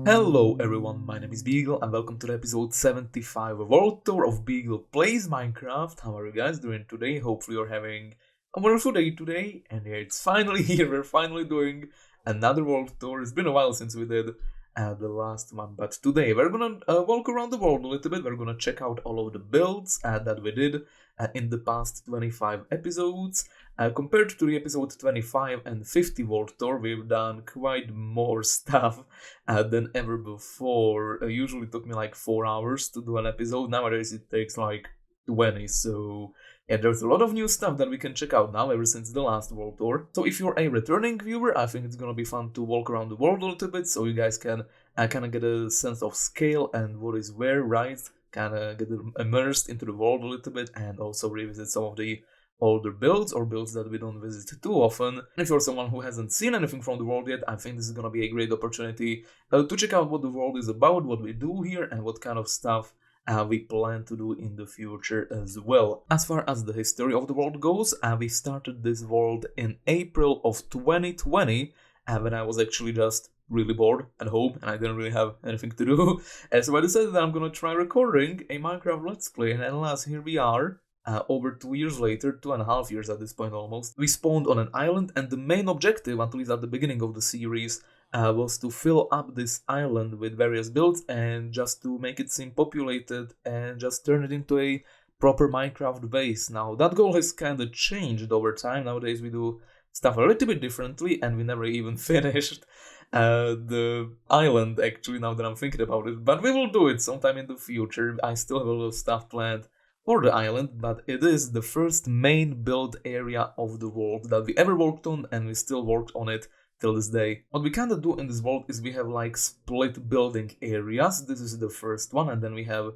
Hello everyone, my name is Bygl and welcome to the episode 75 World Tour of Bygl Plays Minecraft. How are you guys doing today? Hopefully you're having a wonderful day today. And yeah, it's finally here, we're finally doing another World Tour. It's been a while since we did the last one, but today we're gonna walk around the world a little bit. We're gonna check out all of the builds that we did in the past 25 episodes. Compared to the episode 25 and 50 World Tour, we've done quite more stuff than ever before. Usually took me like 4 hours to do an episode. Nowadays it takes like 20, so yeah, there's a lot of new stuff that we can check out now ever since the last World Tour. So if you're a returning viewer, I think it's gonna be fun to walk around the world a little bit so you guys can kind of get a sense of scale and what is where, right? Kind of get immersed into the world a little bit and also revisit some of the older builds or builds that we don't visit too often. And if you're someone who hasn't seen anything from the world yet, I think this is gonna be a great opportunity to check out what the world is about, what we do here, and what kind of stuff we plan to do in the future as well. As far as the history of the world goes, we started this world in April of 2020 when I was actually just really bored at home and I didn't really have anything to do. So I decided that I'm gonna try recording a Minecraft Let's Play, and alas, here we are. Over 2 years later, 2.5 years at this point almost, we spawned on an island, and the main objective, at least at the beginning of the series, was to fill up this island with various builds and just to make it seem populated and just turn it into a proper Minecraft base. Now, that goal has kind of changed over time. Nowadays we do stuff a little bit differently, and we never even finished the island, actually, now that I'm thinking about it. But we will do it sometime in the future. I still have a lot of stuff planned for the island, but it is the first main build area of the world that we ever worked on, and we still worked on it till this day. What we kind of do in this world is we have like split building areas. This is the first one, and then we have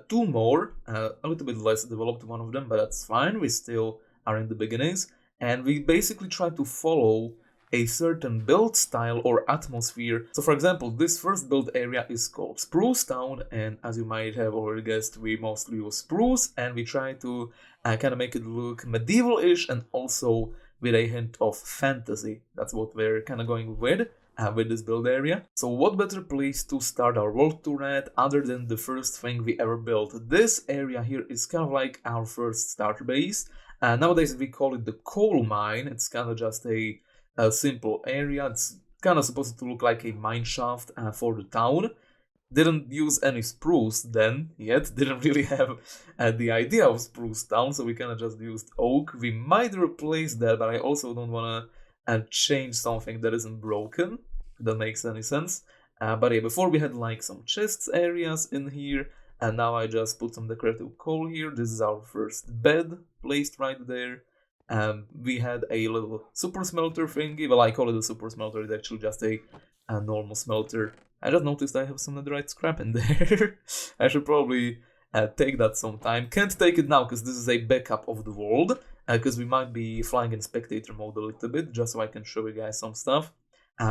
two more, a little bit less developed, one of them, but that's fine. We still are in the beginnings, and we basically try to follow a certain build style or atmosphere. So for example, this first build area is called Spruce Town, and as you might have already guessed, we mostly use spruce, and we try to kind of make it look medieval-ish and also with a hint of fantasy. That's what we're kind of going with this build area. So what better place to start our world tour at other than the first thing we ever built? This area here is kind of like our first starter base. Nowadays we call it the coal mine. It's kind of just a simple area. It's kind of supposed to look like a mine shaft for the town. Didn't use any spruce then yet, didn't really have the idea of Spruce Town, so we kind of just used oak. We might replace that, but I also don't want to change something that isn't broken, if that makes any sense. But yeah, before we had like some chests areas in here, and now I just put some decorative coal here. This is our first bed placed right there. We had a little super smelter thingy. Well, I call it a super smelter. It's actually just a normal smelter. I just noticed I have some netherite scrap in there. I should probably take that sometime. Can't take it now because this is a backup of the world. Because we might be flying in spectator mode a little bit, just so I can show you guys some stuff.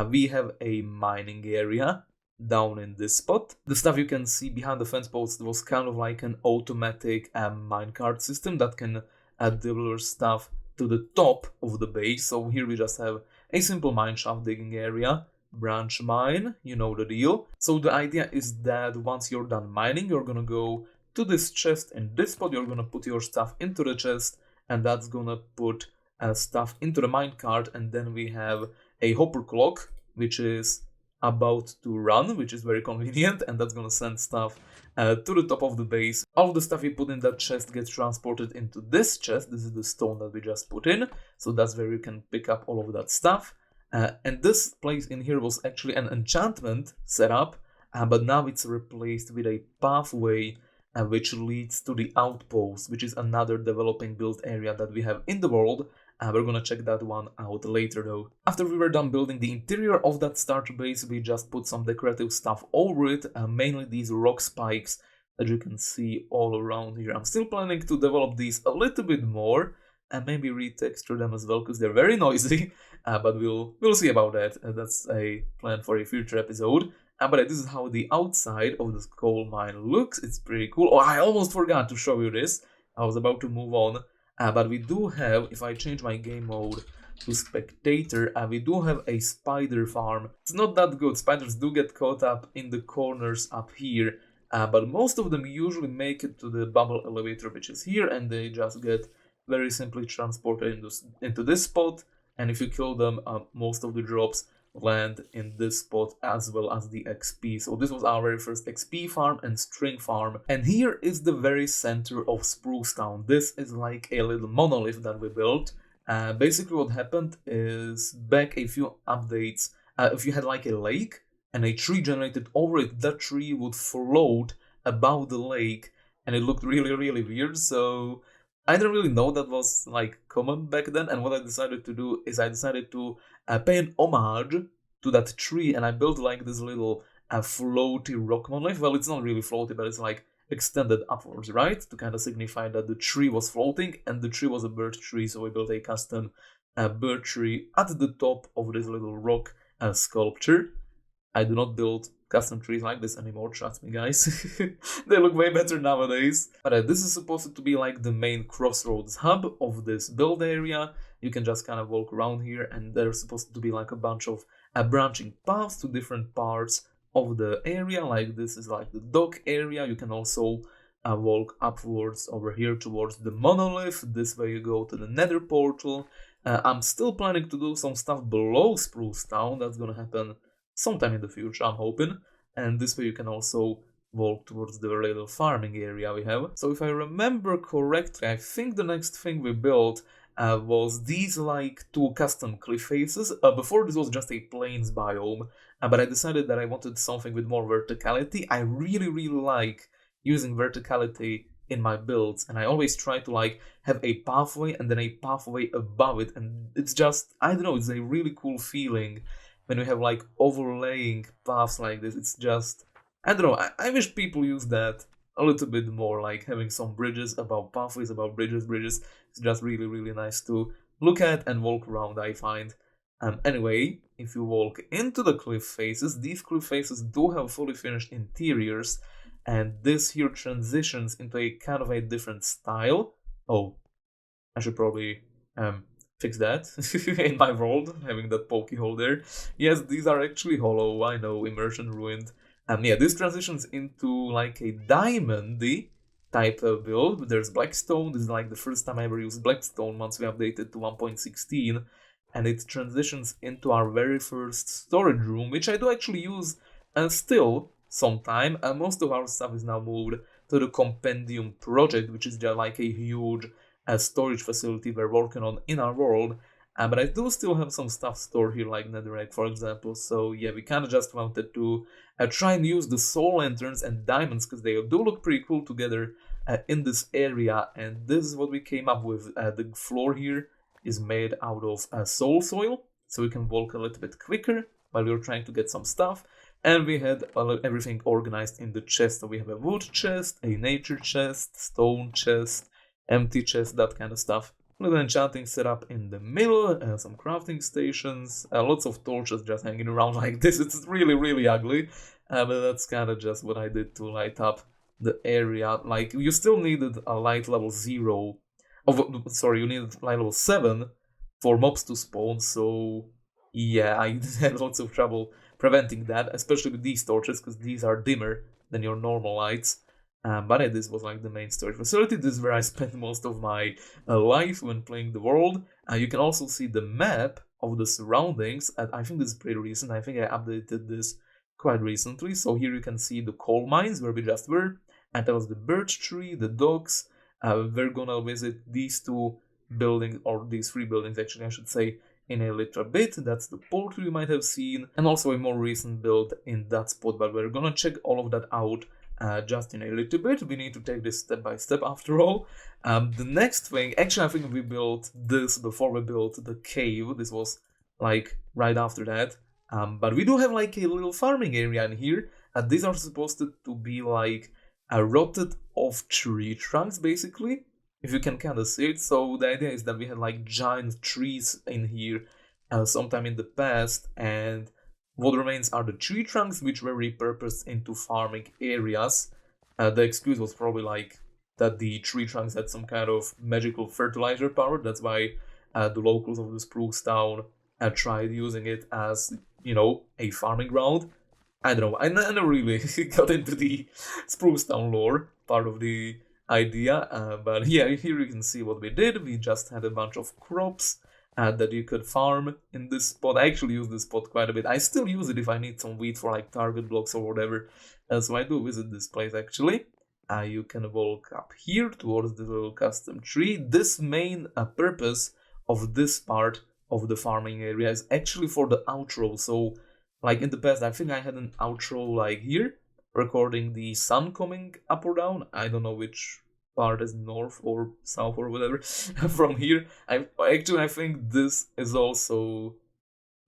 We have a mining area down in this spot. The stuff you can see behind the fence post was kind of like an automatic minecart system that can deliver stuff to the top of the base. So here we just have a simple mine shaft digging area, branch mine, you know the deal. So the idea is that once you're done mining, you're gonna go to this chest in this spot, you're gonna put your stuff into the chest, and that's gonna put stuff into the minecart, and then we have a hopper clock, which is about to run, which is very convenient, and that's gonna send stuff to the top of the base. All of the stuff you put in that chest gets transported into this chest. This is the stone that we just put in, so that's where you can pick up all of that stuff. And this place in here was actually an enchantment setup, but now it's replaced with a pathway which leads to the Outpost, which is another developing build area that we have in the world. We're gonna check that one out later though. After we were done building the interior of that starter base, we just put some decorative stuff over it, mainly these rock spikes that you can see all around here. I'm still planning to develop these a little bit more and maybe retexture them as well because they're very noisy, but we'll see about that. That's a plan for a future episode. But this is how the outside of this coal mine looks. It's pretty cool. Oh, I almost forgot to show you this. I was about to move on. But we do have, if I change my game mode to spectator, we do have a spider farm. It's not that good. Spiders do get caught up in the corners up here, but most of them usually make it to the bubble elevator, which is here, and they just get very simply transported into this spot. And if you kill them, most of the drops land in this spot as well as the XP. So this was our very first XP farm and string farm. And here is the very center of Spruce Town. This is like a little monolith that we built. Basically what happened is back a few updates, if you had like a lake and a tree generated over it, that tree would float above the lake and it looked really weird. So I didn't really know that was like common back then, and what I decided to do is I decided to pay an homage to that tree, and I built like this little floaty rock monolith. Well, it's not really floaty, but it's like extended upwards, right? To kind of signify that the tree was floating, and the tree was a birch tree, so we built a custom birch tree at the top of this little rock sculpture. I do not build custom trees like this anymore, trust me guys. They look way better nowadays. But this is supposed to be like the main crossroads hub of this build area. You can just kind of walk around here, and there's supposed to be like a bunch of branching paths to different parts of the area. Like this is like the dock area. You can also walk upwards over here towards the monolith. This way you go to the Nether Portal. I'm still planning to do some stuff below Spruce Town. That's gonna happen sometime in the future, I'm hoping. And this way you can also walk towards the little farming area we have. So if I remember correctly, I think the next thing we built was these like two custom cliff faces. Before this was just a plains biome, but I decided that I wanted something with more verticality. I really like using verticality in my builds, and I always try to like have a pathway and then a pathway above it, and it's just, I don't know, it's a really cool feeling when we have like overlaying paths like this. It's just, I don't know, I wish people use that a little bit more, like having some bridges above pathways, above bridges. It's just really nice to look at and walk around, I find. Anyway, if you walk into the cliff faces, these cliff faces do have fully finished interiors, and this here transitions into a kind of a different style. Oh, I should probably fix that in my world, having that pokey hole there. Yes, these are actually hollow, I know, immersion ruined. Yeah, this transitions into like a diamondy type of build. There's blackstone. This is like the first time I ever used blackstone once we updated to 1.16, and it transitions into our very first storage room, which I do actually use still sometime. Most of our stuff is now moved to the Compendium Project, which is just like a huge storage facility we're working on in our world. But I do still have some stuff stored here, like netherrack, for example. So yeah, we kind of just wanted to try and use the soul lanterns and diamonds, because they do look pretty cool together in this area. And this is what we came up with. The floor here is made out of soul soil, so we can walk a little bit quicker while we were trying to get some stuff. And we had everything organized in the chest. So we have a wood chest, a nature chest, stone chest, empty chest, that kind of stuff. A little enchanting setup in the middle, some crafting stations, lots of torches just hanging around like this. It's really ugly, but that's kind of just what I did to light up the area. Like, you still needed a light level 0, you needed light level 7 for mobs to spawn, so yeah, I had lots of trouble preventing that, especially with these torches, because these are dimmer than your normal lights. But yeah, this was like the main storage facility. This is where I spent most of my life when playing the world. You can also see the map of the surroundings. I think this is pretty recent. I think I updated this quite recently. So here you can see the coal mines where we just were. And that was the birch tree, the docks. We're gonna visit these two buildings, or these 3 buildings actually, I should say, in a little bit. That's the portal you might have seen. And also a more recent build in that spot. But we're gonna check all of that out just in a little bit. We need to take this step by step after all. The next thing, actually I think we built this before we built the cave. This was like right after that. But we do have like a little farming area in here. These are supposed to be like rotted off tree trunks, basically, if you can kind of see it. So the idea is that we had like giant trees in here sometime in the past, and what remains are the tree trunks, which were repurposed into farming areas. The excuse was probably like that the tree trunks had some kind of magical fertilizer power. That's why the locals of the Spruce Town tried using it as, a farming ground. I don't know. I never really got into the Spruce Town lore part of the idea, but yeah, here you can see what we did. We just had a bunch of crops that you could farm in this spot. I actually use this spot quite a bit. I still use it if I need some wheat for like target blocks or whatever. So I do visit this place actually. You can walk up here towards the little custom tree. This main purpose of this part of the farming area is actually for the outro. So like in the past, I think I had an outro like here, recording the sun coming up or down. I don't know which part is north or south or whatever from here. I think this is also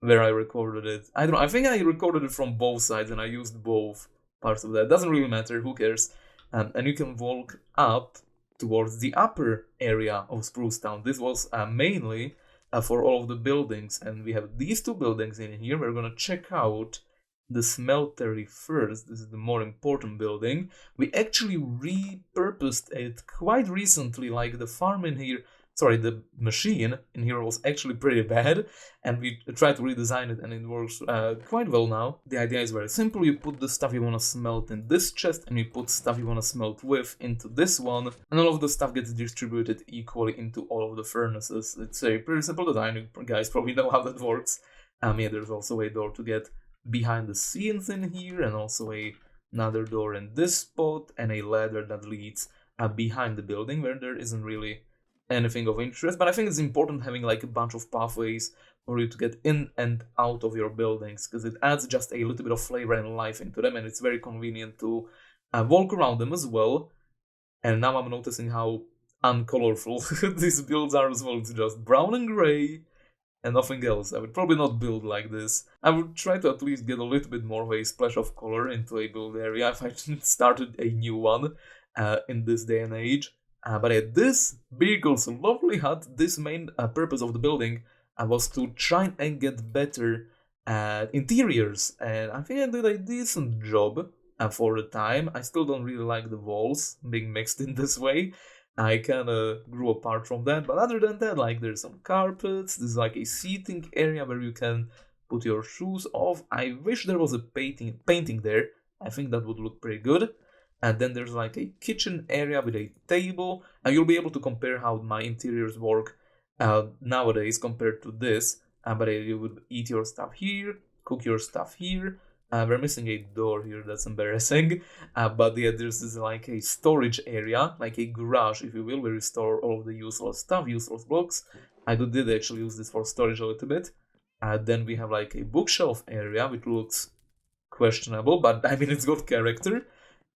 where I recorded it. I don't know. I think I recorded it from both sides and I used both parts of that. Doesn't really matter. Who cares? And you can walk up towards the upper area of Spruce Town. This was mainly for all of the buildings, and we have these two buildings in here. We're gonna check out the smeltery first. This is the more important building. We actually repurposed it quite recently, like the farm in here. Sorry, the machine in here was actually pretty bad, and we tried to redesign it, and it works quite well now. The idea is very simple. You put the stuff you want to smelt in this chest, and you put stuff you want to smelt with into this one, and all of the stuff gets distributed equally into all of the furnaces. It's a pretty simple design. You guys probably know how that works. Yeah, there's also a door to get behind the scenes in here, and also another door in this spot, and a ladder that leads behind the building where there isn't really anything of interest, but I think it's important having like a bunch of pathways for you to get in and out of your buildings, because it adds just a little bit of flavor and life into them, and it's very convenient to walk around them as well. And now I'm noticing how uncolorful these builds are as well. It's just brown and gray and nothing else. I would probably not build like this. I would try to at least get a little bit more of a splash of color into a build area if I started a new one in this day and age. But at this Bygl's lovely hut, this main purpose of the building was to try and get better at interiors, and I think I did a decent job for the time. I still don't really like the walls being mixed in this way. I kinda grew apart from that, but other than that, like there's some carpets, there's like a seating area where you can put your shoes off. I wish there was a painting there. I think that would look pretty good. And then there's like a kitchen area with a table, and you'll be able to compare how my interiors work nowadays compared to this. But you would eat your stuff here, cook your stuff here. We're missing a door here, that's embarrassing. But yeah, there's this like a storage area, like a garage, if you will, where you store all of the useless stuff, useless blocks. I did actually use this for storage a little bit. Then we have like a bookshelf area, which looks questionable, but I mean, it's got character.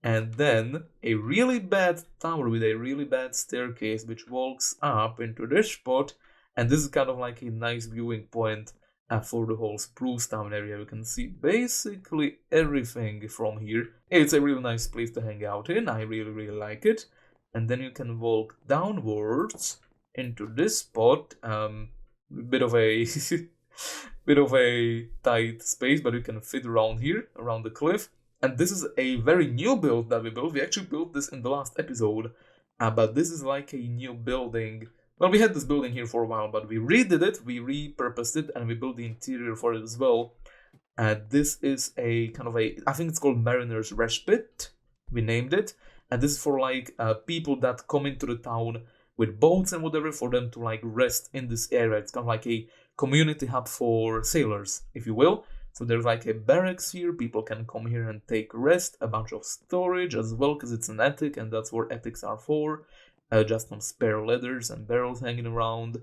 And then a really bad tower with a really bad staircase which walks up into this spot, and this is kind of like a nice viewing point for the whole Spruce Town area. You can see basically everything from here. It's a really nice place to hang out in. I really like it. And then you can walk downwards into this spot. Bit of a bit of a tight space, but you can fit around here, around the cliff. And this is a very new build that we built. We actually built this in the last episode, but this is like a new building. Well, we had this building here for a while, but we redid it, we repurposed it, and we built the interior for it as well. This is a kind of I think it's called Mariner's Respite, we named it. And this is for like people that come into the town with boats and whatever, for them to like rest in this area. It's kind of like a community hub for sailors, if you will. So there's like a barracks here, people can come here and take rest, a bunch of storage as well, because it's an attic, and that's what attics are for. Just some spare ladders and barrels hanging around.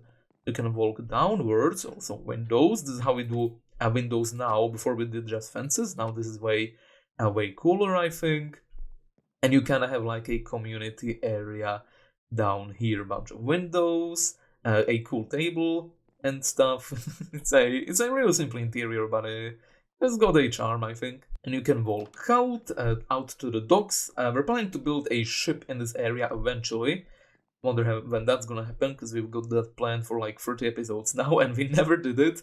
You can walk downwards, also windows. This is how we do windows now. Before we did just fences, now this is way cooler, I think. And you kind of have like a community area down here, a bunch of windows, a cool table and stuff. it's a really simple interior, but it's got a charm, I think. And you can walk out to the docks. We're planning to build a ship in this area eventually. Wonder when that's gonna happen, because we've got that planned for like 30 episodes now, and we never did it.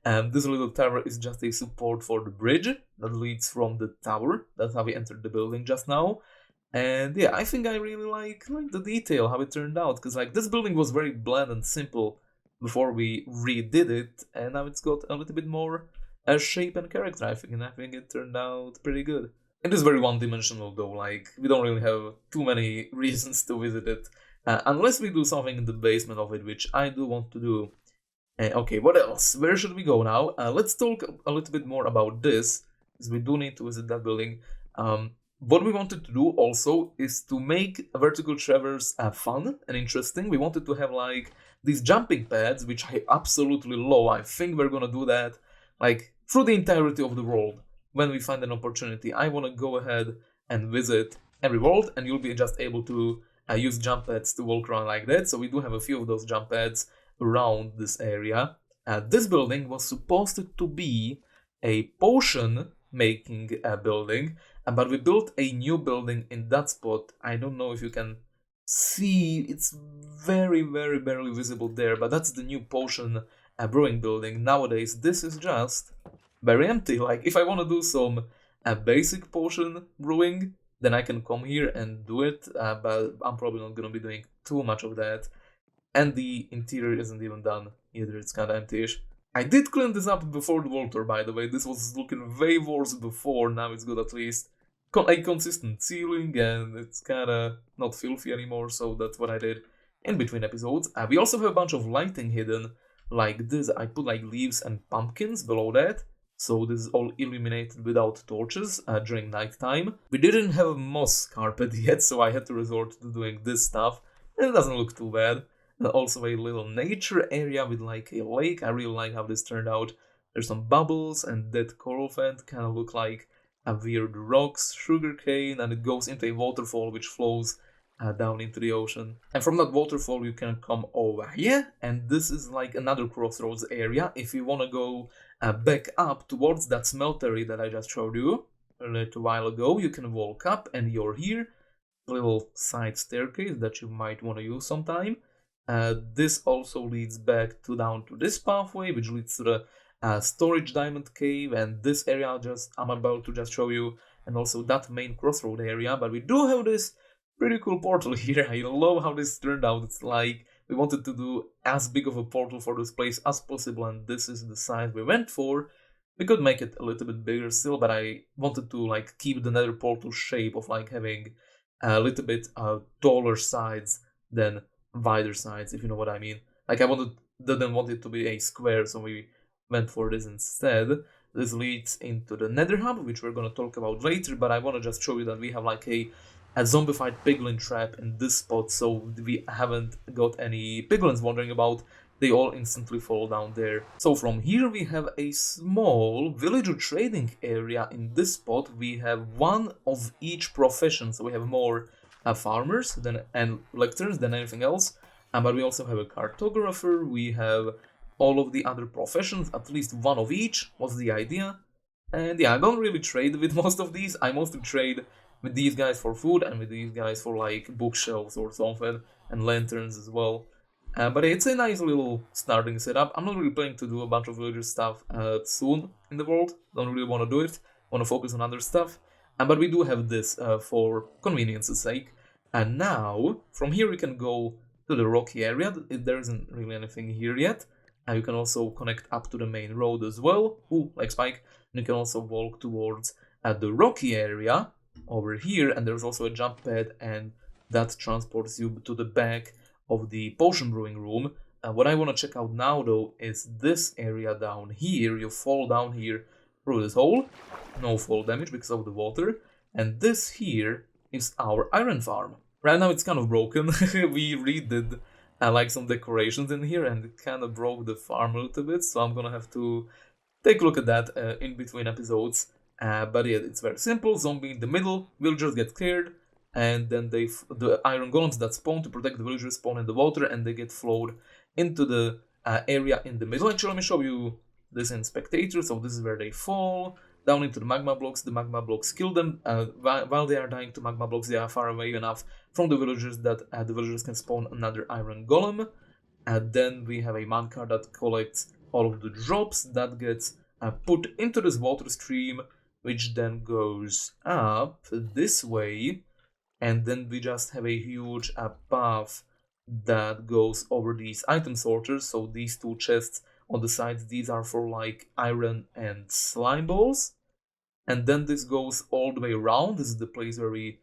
This little tower is just a support for the bridge that leads from the tower. That's how we entered the building just now. And yeah, I think I really like the detail, how it turned out, because like this building was very bland and simple before we redid it, and now it's got a little bit more shape and character, I think, and I think it turned out pretty good. It is very one-dimensional though, like, we don't really have too many reasons to visit it, unless we do something in the basement of it, which I do want to do. Okay, what else? Where should we go now? Let's talk a little bit more about this, because we do need to visit that building. What we wanted to do also is to make a vertical traverse fun and interesting. We wanted to have like these jumping pads, which I absolutely love. I think we're gonna do that like through the entirety of the world. When we find an opportunity, I want to go ahead and visit every world, and you'll be just able to use jump pads to walk around like that. So we do have a few of those jump pads around this area. This building was supposed to be a potion making building, but we built a new building in that spot. I don't know if you can see, it's very barely visible there, but that's the new potion brewing building. Nowadays this is just very empty. Like, if I want to do some basic potion brewing, then I can come here and do it, but I'm probably not gonna be doing too much of that. And the interior isn't even done either, it's kinda empty-ish. I did clean this up before the world tour, by the way. This was looking way worse before, now it's good at least. A consistent ceiling, and it's kinda not filthy anymore, so that's what I did in between episodes. We also have a bunch of lighting hidden, like this. I put like leaves and pumpkins below that, so this is all illuminated without torches during nighttime. We didn't have a moss carpet yet, so I had to resort to doing this stuff, and it doesn't look too bad. Also a little nature area with like a lake. I really like how this turned out. There's some bubbles, and that coral vent kind of look like a weird rocks, sugarcane, and it goes into a waterfall which flows down into the ocean. And from that waterfall you can come over here, and this is like another crossroads area. If you want to go back up towards that smeltery that I just showed you a little while ago, you can walk up and you're here. A little side staircase that you might want to use sometime. This also leads back down to this pathway, which leads to the storage diamond cave, and this area I'm about to just show you, and also that main crossroad area. But we do have this pretty cool portal here. I love how this turned out. It's like we wanted to do as big of a portal for this place as possible, and this is the size we went for. We could make it a little bit bigger still, but I wanted to like keep the Nether Portal shape of like having a little bit taller sides than wider sides, if you know what I mean. Like, didn't want it to be a square, so we went for this instead. This leads into the Nether Hub, which we're gonna talk about later, but I wanna just show you that we have like a zombified piglin trap in this spot, so we haven't got any piglins wandering about. They all instantly fall down there. So from here we have a small villager trading area in this spot. We have one of each profession, so we have more farmers and lectors than anything else, but we also have a cartographer. We have all of the other professions, at least one of each was the idea. And yeah, I don't really trade with most of these. I mostly trade with these guys for food and with these guys for like bookshelves or something, and lanterns as well. But it's a nice little starting setup. I'm not really planning to do a bunch of villager stuff soon in the world. Don't really want to do it. Want to focus on other stuff. But we do have this for convenience's sake. And now, from here we can go to the rocky area. There isn't really anything here yet. You can also connect up to the main road as well. Ooh, like Spike. And you can also walk towards the rocky area over here. And there's also a jump pad, and that transports you to the back of the potion brewing room. What I want to check out now though is this area down here. You fall down here through this hole. No fall damage because of the water. And this here is our iron farm. Right now it's kind of broken. We redid like some decorations in here, and it kind of broke the farm a little bit, so I'm gonna have to take a look at that in between episodes. But yeah, it's very simple. Zombie in the middle, villagers get cleared, and then the iron golems that spawn to protect the villagers spawn in the water, and they get flowed into the area in the middle. Actually, let me show you this in spectator. So this is where they fall down into the magma blocks. The magma blocks kill them. While they are dying to magma blocks, they are far away enough from the villagers that the villagers can spawn another iron golem. And then we have a minecart that collects all of the drops that gets put into this water stream, which then goes up this way. And then we just have a huge path that goes over these item sorters. So these two chests on the sides, these are for like iron and slime balls. And then this goes all the way around. This is the place where we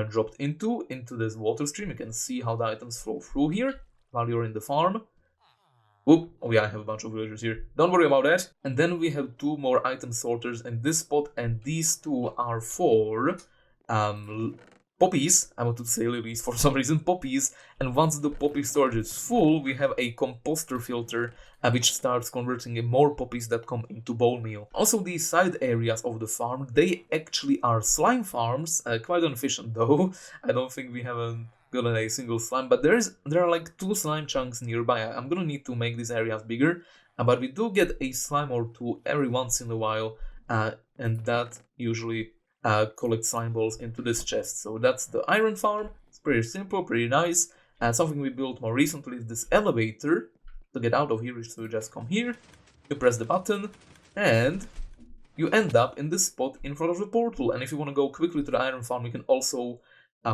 dropped into this water stream. You can see how the items flow through here while you're in the farm. Whoop, oh yeah, I have a bunch of villagers here. Don't worry about that. And then we have two more item sorters in this spot, and these two are for poppies. I want to say lilies for some reason, poppies. And once the poppy storage is full, we have a composter filter which starts converting in more poppies that come into bone meal. Also, these side areas of the farm, they actually are slime farms, quite inefficient though. I don't think we haven't gotten a single slime, but there are like 2 slime chunks nearby. I'm gonna need to make these areas bigger, but we do get a slime or 2 every once in a while, and that usually collects slime balls into this chest. So that's the iron farm. It's pretty simple, pretty nice. Something we built more recently is this elevator. To get out of here, so you just come here, you press the button, and you end up in this spot in front of the portal. And if you want to go quickly to the iron farm, you can also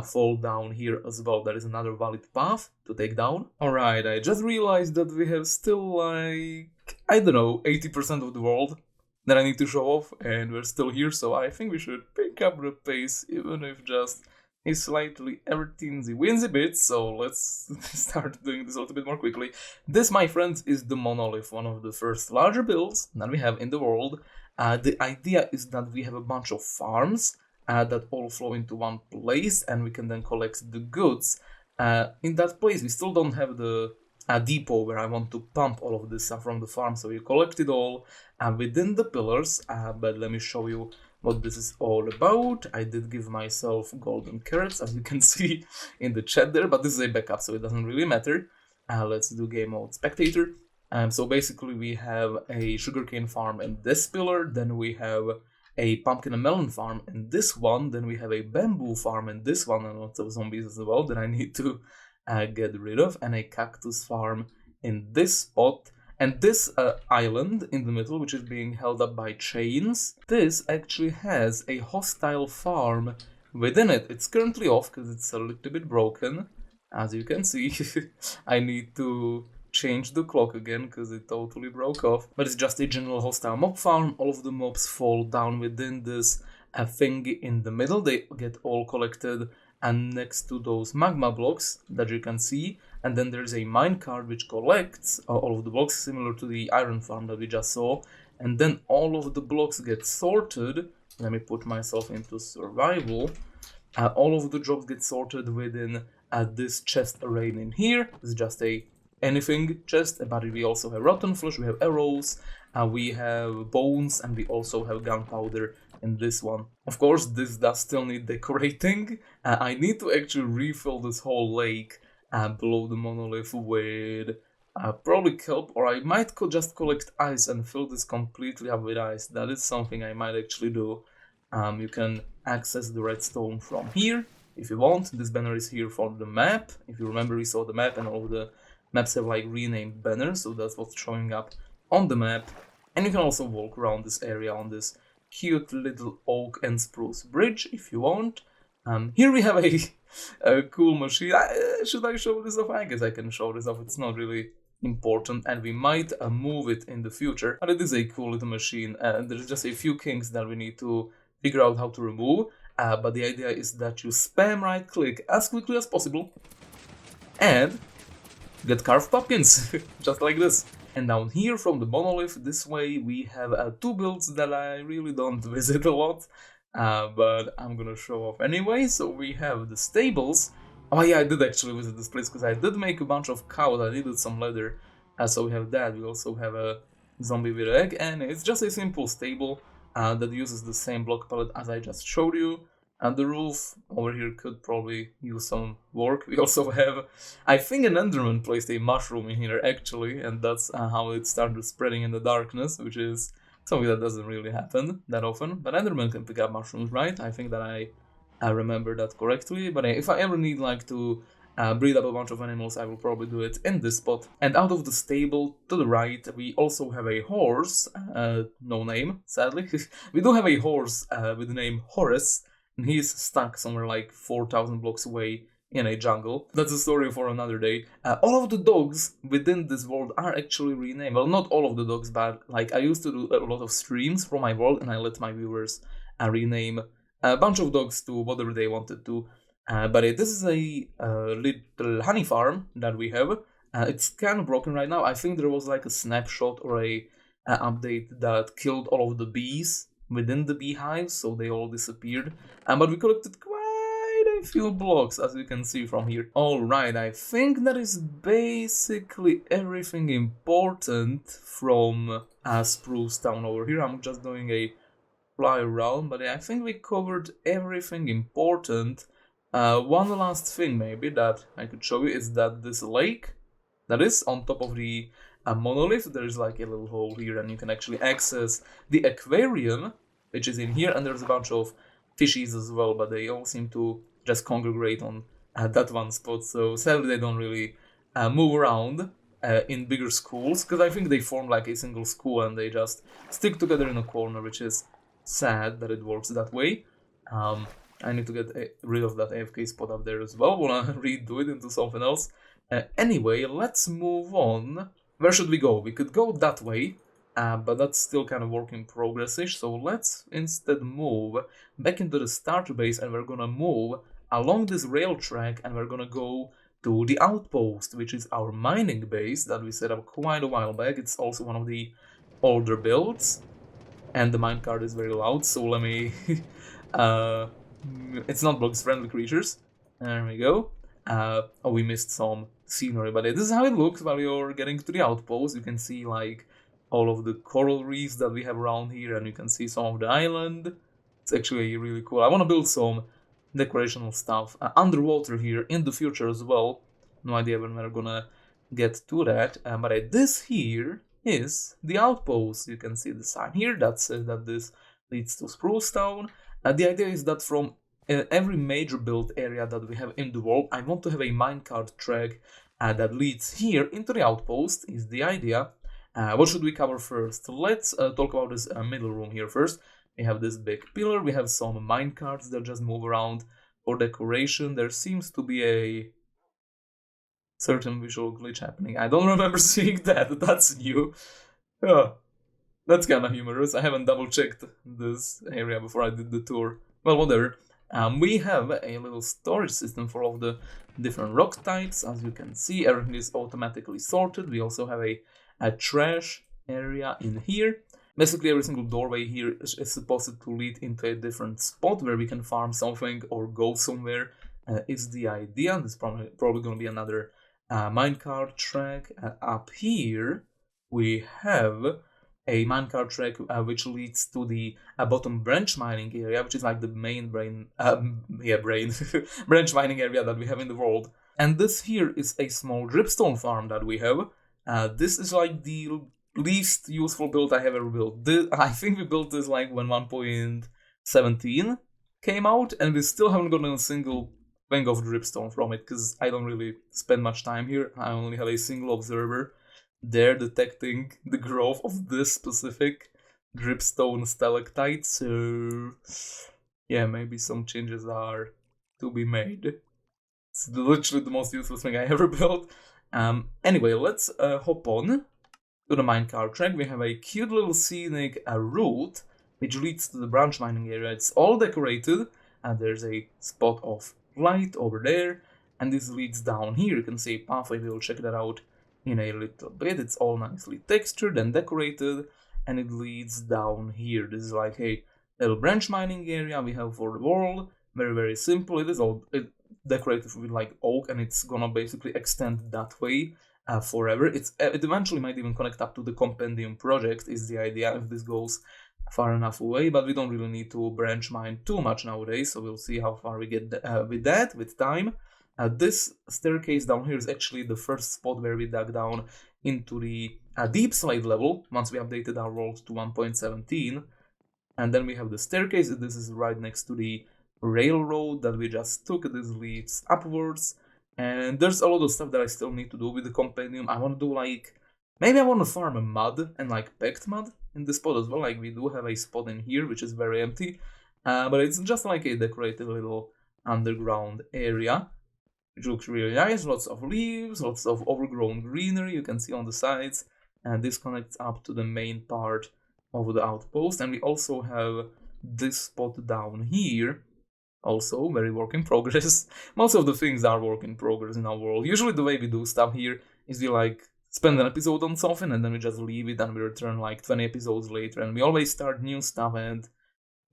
fall down here as well. There is another valid path to take down. Alright, I just realized that we have still like, I don't know, 80% of the world that I need to show off, and we're still here, so I think we should pick up the pace, even if just a slightly ever teensy weensy bit. So let's start doing this a little bit more quickly. This, my friends, is the Monolith, one of the first larger builds that we have in the world. The idea is that we have a bunch of farms that all flow into one place, and we can then collect the goods in that place. We still don't have the depot where I want to pump all of this stuff from the farm, so we collect it all within the pillars, but let me show you what this is all about. I did give myself golden carrots, as you can see in the chat there, but this is a backup, so it doesn't really matter. Let's do game mode spectator. So basically we have a sugarcane farm in this pillar, then we have a pumpkin and melon farm in this one, then we have a bamboo farm in this one, and lots of zombies as well that I need to get rid of, and a cactus farm in this spot. And this island in the middle, which is being held up by chains, this actually has a hostile farm within it. It's currently off because it's a little bit broken. As you can see, I need to change the clock again because it totally broke off. But it's just a general hostile mob farm. All of the mobs fall down within this thing in the middle. They get all collected and next to those magma blocks that you can see, and then there's a minecart which collects all of the blocks, similar to the iron farm that we just saw, and then all of the blocks get sorted. Let me put myself into survival. All of the jobs get sorted within this chest array in here. This is just a anything chest, but we also have rotten flesh, we have arrows, we have bones, and we also have gunpowder in this one. Of course, this does still need decorating. I need to actually refill this whole lake below the monolith with probably kelp, or I might just collect ice and fill this completely up with ice. That is something I might actually do. You can access the redstone from here if you want. This banner is here for the map. If you remember, we saw the map, and all the maps have like renamed banners, so that's what's showing up on the map. And you can also walk around this area on this cute little oak and spruce bridge if you want. Here we have a cool machine. Should I show this off? I guess I can show this off. It's not really important, and we might move it in the future, but it is a cool little machine. There's just a few kinks that we need to figure out how to remove, but the idea is that you spam right click as quickly as possible and get carved pumpkins, just like this. And down here from the monolith, this way, we have 2 builds that I really don't visit a lot, but I'm gonna show off anyway. So we have the stables. Oh yeah, I did actually visit this place because I did make a bunch of cows. I needed some leather, so we have that. We also have a zombie with an egg, and it's just a simple stable that uses the same block palette as I just showed you. And the roof over here could probably use some work. We also have, I think an enderman placed a mushroom in here actually, and that's how it started spreading in the darkness, which is something that doesn't really happen that often. But enderman can pick up mushrooms, right? I think that I remember that correctly. But if I ever need like to breed up a bunch of animals, I will probably do it in this spot. And out of the stable to the right, we also have a horse, no name, sadly. We do have a horse with the name Horace. And he's stuck somewhere like 4,000 blocks away in a jungle. That's a story for another day. All of the dogs within this world are actually renamed. Well, not all of the dogs, but like I used to do a lot of streams from my world, and I let my viewers rename a bunch of dogs to whatever they wanted to. But this is a little honey farm that we have. It's kind of broken right now. I think there was like a snapshot or a update that killed all of the bees within the beehive, so they all disappeared. But we collected quite a few blocks, as you can see from here. Alright, I think that is basically everything important from Spruce Town over here. I'm just doing a fly around, but I think we covered everything important. One last thing maybe that I could show you is that this lake that is on top of the Monolith, there is like a little hole here, and you can actually access the aquarium, which is in here, and there's a bunch of fishies as well, but they all seem to just congregate on that one spot, so sadly they don't really move around in bigger schools, because I think they form like a single school and they just stick together in a corner, which is sad that it works that way. I need to get rid of that AFK spot up there as well. Wanna redo it into something else. Anyway, let's move on. Where should we go? We could go that way, but that's still kind of work in progress-ish. So let's instead move back into the starter base, and we're gonna move along this rail track, and we're gonna go to the Outpost, which is our mining base that we set up quite a while back. It's also one of the older builds, and the minecart is very loud, so let me... it's not blocks, friendly creatures. There we go. Oh, we missed some scenery, but this is how it looks while you're getting to the Outpost. You can see like all of the coral reefs that we have around here, and you can see some of the island. It's actually really cool. I want to build some decorational stuff underwater here in the future as well. No idea when we're gonna get to that, but this here is the Outpost. You can see the sign here that says that this leads to Spruce Town. The idea is that from every major build area that we have in the world, I want to have a minecart track that leads here into the Outpost, is the idea. What should we cover first? Let's talk about this middle room here first. We have this big pillar, we have some minecarts that just move around for decoration. There seems to be a certain visual glitch happening. I don't remember seeing that, that's new. Oh, that's kinda humorous. I haven't double checked this area before I did the tour. Well, whatever. We have a little storage system for all the different rock types. As you can see, everything is automatically sorted. We also have a trash area in here. Basically, every single doorway here is supposed to lead into a different spot where we can farm something or go somewhere, is the idea. There's probably going to be another minecart track. Up here, we have a minecart track which leads to the bottom branch mining area, which is like the main branch mining area that we have in the world. And this here is a small dripstone farm that we have. This is like the least useful build I have ever built. I think we built this like when 1.17 came out, and we still haven't gotten a single thing of dripstone from it, because I don't really spend much time here. I only have a single observer there detecting the growth of this specific dripstone stalactite, so yeah, maybe some changes are to be made. It's literally the most useless thing I ever built. Anyway, let's hop on to the minecart track. We have a cute little scenic route which leads to the branch mining area. It's all decorated, and there's a spot of light over there, and this leads down here. You can see a pathway. We'll check that out in a little bit. It's all nicely textured and decorated, and it leads down here. This is like a little branch mining area we have for the world. Very, very simple. It is all decorated with like oak, and it's gonna basically extend that way forever. It eventually might even connect up to the Compendium Project, is the idea, if this goes far enough away, but we don't really need to branch mine too much nowadays, so we'll see how far we get with that with time. This staircase down here is actually the first spot where we dug down into the deep slate level once we updated our world to 1.17. And then we have the staircase. This is right next to the railroad that we just took. This leads upwards. And there's a lot of stuff that I still need to do with the compendium. I want to do like... maybe I want to farm a mud and like packed mud in this spot as well. Like we do have a spot in here which is very empty. But it's just like a decorative little underground area. which looks really nice. Lots of leaves, lots of overgrown greenery you can see on the sides, and this connects up to the main part of the outpost. And we also have this spot down here, also very work in progress. Most of the things are work in progress in our world. Usually the way we do stuff here is we like spend an episode on something and then we just leave it and we return like 20 episodes later, and we always start new stuff. And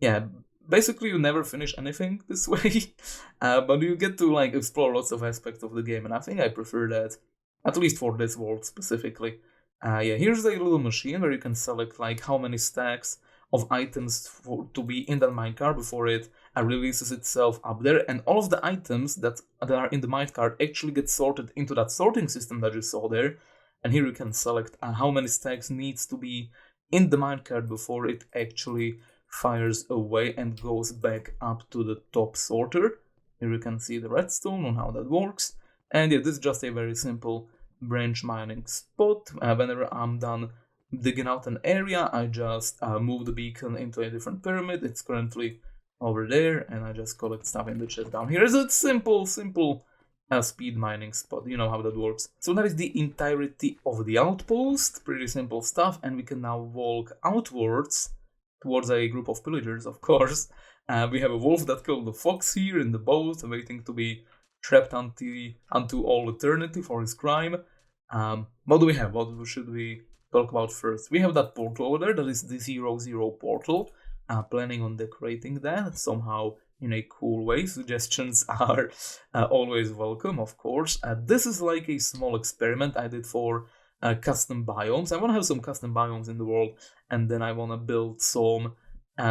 yeah, basically you never finish anything this way, but you get to like explore lots of aspects of the game, and I think I prefer that, at least for this world specifically. Yeah, here's a little machine where you can select like how many stacks of items to be in that minecart before it releases itself up there, and all of the items that are in the minecart actually get sorted into that sorting system that you saw there. And here you can select how many stacks needs to be in the minecart before it actually fires away and goes back up to the top sorter. Here you can see the redstone on how that works. And yeah, this is just a very simple branch mining spot. Whenever I'm done digging out an area, I just move the beacon into a different pyramid. It's currently over there, and I just collect stuff in the chest down here. It's a simple speed mining spot. You know how that works. So that is the entirety of the outpost. Pretty simple stuff, and we can now walk outwards towards a group of pillagers, of course. We have a wolf that killed the fox here in the boat, waiting to be trapped unto all eternity for his crime. What do we have? What should we talk about first? We have that portal over there. That is the 00 portal. Planning on decorating that somehow in a cool way. Suggestions are always welcome, of course. This is like a small experiment I did for custom biomes. I want to have some custom biomes in the world, and then I want to build some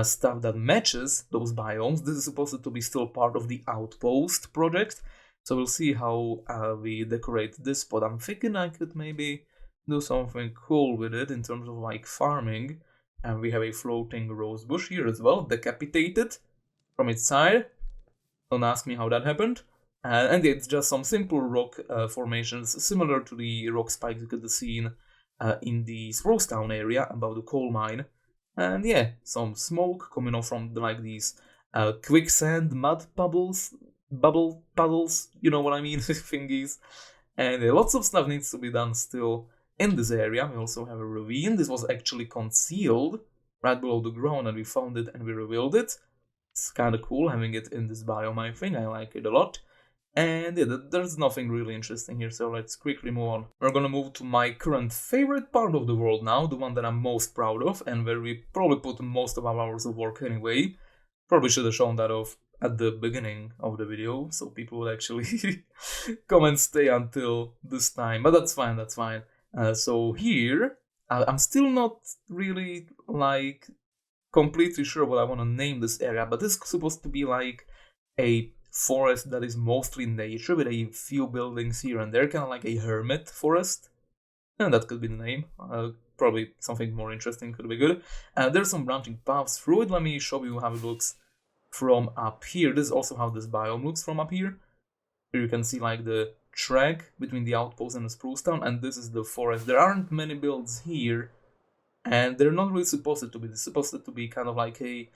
stuff that matches those biomes. This is supposed to be still part of the Outpost project, so we'll see how we decorate this spot. I'm thinking I could maybe do something cool with it in terms of like farming. And we have a floating rose bush here as well, decapitated from its side. Don't ask me how that happened. And it's just some simple rock formations, similar to the rock spikes you could have seen in the Spruce Town area above the coal mine. And yeah, some smoke coming off from like these quicksand mud bubble puddles, you know what I mean, thingies. And lots of stuff needs to be done still in this area. We also have a ravine. This was actually concealed right below the ground, and we found it and we revealed it. It's kind of cool having it in this biome, I think. I like it a lot. And yeah, there's nothing really interesting here, so let's quickly move on. We're gonna move to my current favorite part of the world now, the one that I'm most proud of, and where we probably put most of our hours of work anyway. Probably should have shown that off at the beginning of the video, so people would actually come and stay until this time, but that's fine, that's fine. So here, I'm still not really like completely sure what I want to name this area, but this is supposed to be like a forest that is mostly nature with a few buildings here and there, kind of like a hermit forest. And that could be the name. Probably something more interesting could be good. There's some branching paths through it. Let me show you how it looks from up here. This is also how this biome looks from up here. Here you can see like the track between the Outpost and the Spruce Town, and this is the forest. There aren't many builds here, and they're not really supposed to be. They're supposed to be kind of like a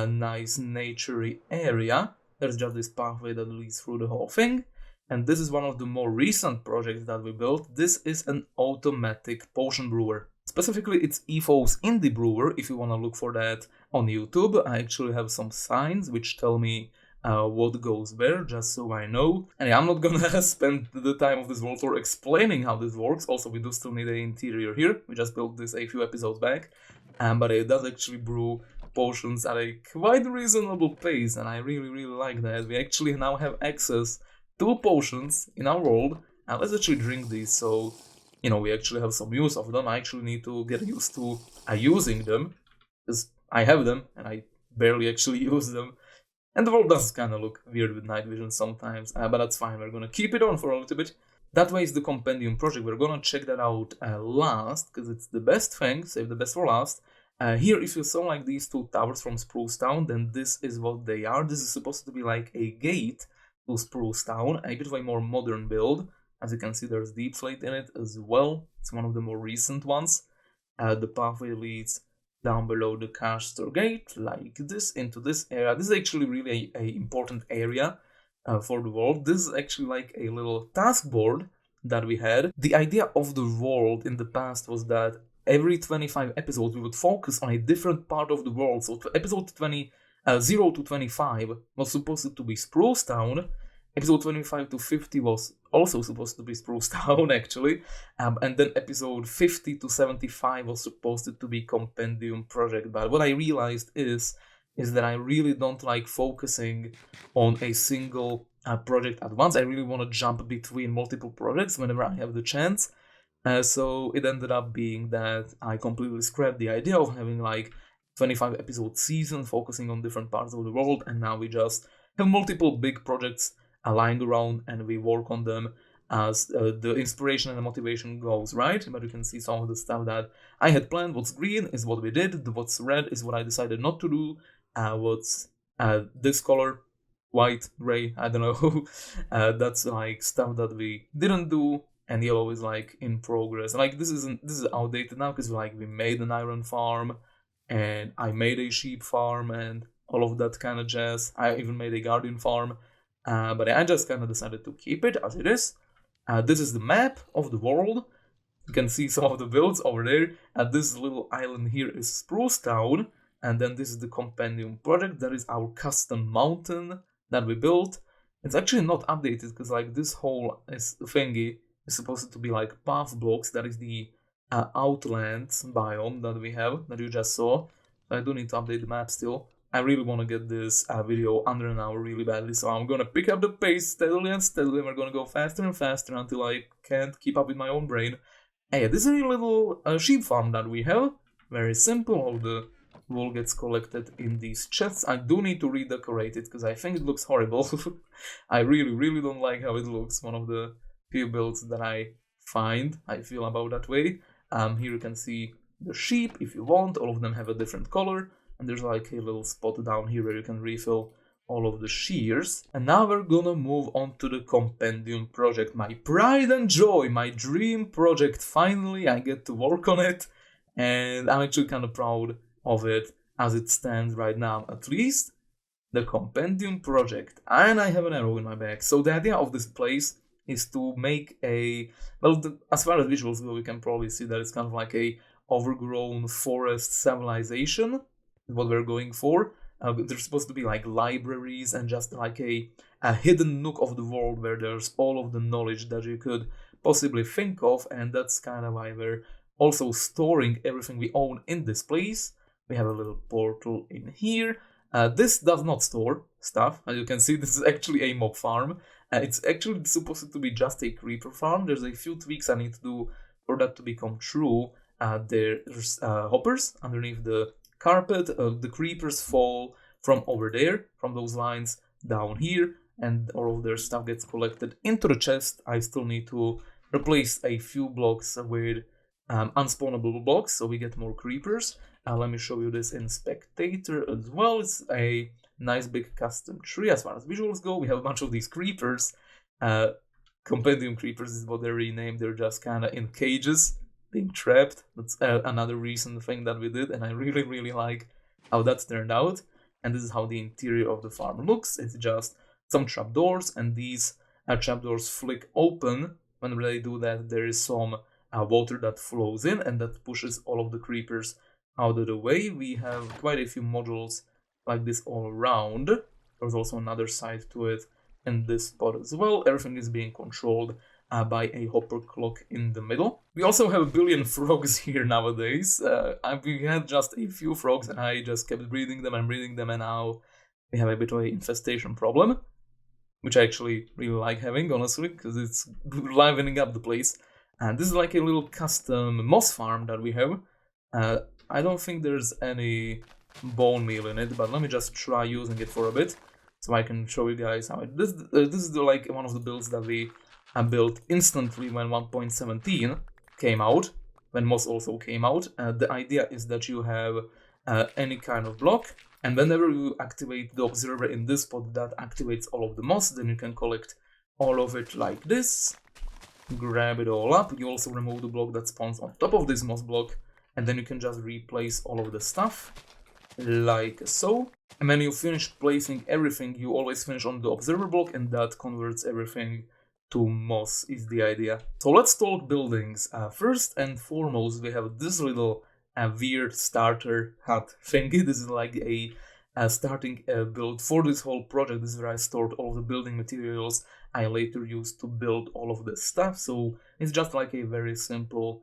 nice naturey area. There's just this pathway that leads through the whole thing, and this is one of the more recent projects that we built. This is an automatic potion brewer. Specifically, it's Ethos Indie Brewer. If you want to look for that on YouTube, I actually have some signs which tell me what goes where, just so I know. And yeah, I'm not gonna spend the time of this world tour explaining how this works. Also, we do still need an interior here. We just built this a few episodes back, but it does actually brew potions at a quite reasonable pace, and I really like that. We actually now have access to potions in our world, and let's actually drink these, so you know we actually have some use of them. I actually need to get used to using them, because I have them and I barely actually use them. And the world does kind of look weird with night vision sometimes, but that's fine. We're gonna keep it on for a little bit. That way is the Compendium Project. We're gonna check that out last, because it's the best thing. Save the best for last. Here, if you saw like these two towers from Spruce Town, then this is what they are. This is supposed to be like a gate to Spruce Town, a bit of a more modern build. As you can see, there's deep slate in it as well. It's one of the more recent ones. The pathway leads down below the caster gate, like this, into this area. This is actually really a important area, for the world. This is actually like a little task board that we had. The idea of the world in the past was that every 25 episodes we would focus on a different part of the world. So episode 0 to 25 was supposed to be Spruce Town. Episode 25 to 50 was also supposed to be Spruce Town, actually. And then episode 50 to 75 was supposed to be Compendium Project. But what I realized is that I really don't like focusing on a single project at once. I really want to jump between multiple projects whenever I have the chance. So it ended up being that I completely scrapped the idea of having like 25 episode season focusing on different parts of the world, and now we just have multiple big projects lying around and we work on them as the inspiration and the motivation goes, right? But you can see some of the stuff that I had planned. What's green is what we did, what's red is what I decided not to do, what's this color, white, gray, I don't know, that's like stuff that we didn't do, and yellow is like in progress. Like this is outdated now because like we made an iron farm and I made a sheep farm and all of that kind of jazz. I even made a guardian farm, but I just kind of decided to keep it as it is. This is the map of the world. You can see some of the builds over there. This little island here is Spruce Town, and then this is the Compendium Project. That is our custom mountain that we built. It's actually not updated because like this whole thingy is supposed to be like path blocks. That is the Outlands biome that we have, that you just saw. So I do need to update the map still. I really want to get this video under an hour really badly, so I'm gonna pick up the pace steadily and steadily. We're gonna go faster and faster until I can't keep up with my own brain. Hey, this is a little sheep farm that we have. Very simple. All the wool gets collected in these chests. I do need to redecorate it because I think it looks horrible. I really don't like how it looks. One of the few builds that I feel about that way. Here you can see the sheep if you want. All of them have a different color. And there's like a little spot down here where you can refill all of the shears. And now we're gonna move on to the Compendium Project. My pride and joy, my dream project. Finally, I get to work on it. And I'm actually kind of proud of it as it stands right now. At least the Compendium Project. And I have an arrow in my bag. So the idea of this place is to make a... Well, as far as visuals go, we can probably see that it's kind of like a overgrown forest civilization. What we're going for. There's supposed to be like libraries and just like a hidden nook of the world where there's all of the knowledge that you could possibly think of, and that's kind of why we're also storing everything we own in this place. We have a little portal in here. This does not store stuff. As you can see, this is actually a mob farm. It's actually supposed to be just a creeper farm. There's a few tweaks I need to do for that to become true. There's hoppers underneath the carpet. The creepers fall from over there, from those lines down here, and all of their stuff gets collected into the chest. I still need to replace a few blocks with unspawnable blocks so we get more creepers. Let me show you this in Spectator as well. It's a nice big custom tree. As far as visuals go, we have a bunch of these creepers. Compendium creepers is what they're renamed. They're just kind of in cages, being trapped. That's another recent thing that we did, and I really like how that turned out. And this is how the interior of the farm looks. It's just some trapdoors, and these trapdoors flick open. When they do that, there is some water that flows in, and that pushes all of the creepers out of the way. We have quite a few modules like this all around. There's also another side to it in this spot as well. Everything is being controlled by a hopper clock in the middle. We also have a billion frogs here nowadays. We had just a few frogs and I just kept breeding them, and now we have a bit of an infestation problem, which I actually really like having, honestly, because it's livening up the place. And this is like a little custom moss farm that we have. I don't think there's any bone meal in it, but let me just try using it for a bit so I can show you guys how it... This is like one of the builds that we built instantly when 1.17 came out, when moss also came out. The idea is that you have any kind of block, and whenever you activate the observer in this spot, that activates all of the moss. Then you can collect all of it like this, grab it all up. You also remove the block that spawns on top of this moss block, and then you can just replace all of the stuff like so. And when you finish placing everything, you always finish on the observer block, and that converts everything to moss is the idea. So let's talk buildings. First and foremost, we have this little weird starter hut thingy. This is like a starting build for this whole project. This is where I stored all of the building materials I later used to build all of this stuff. So it's just like a very simple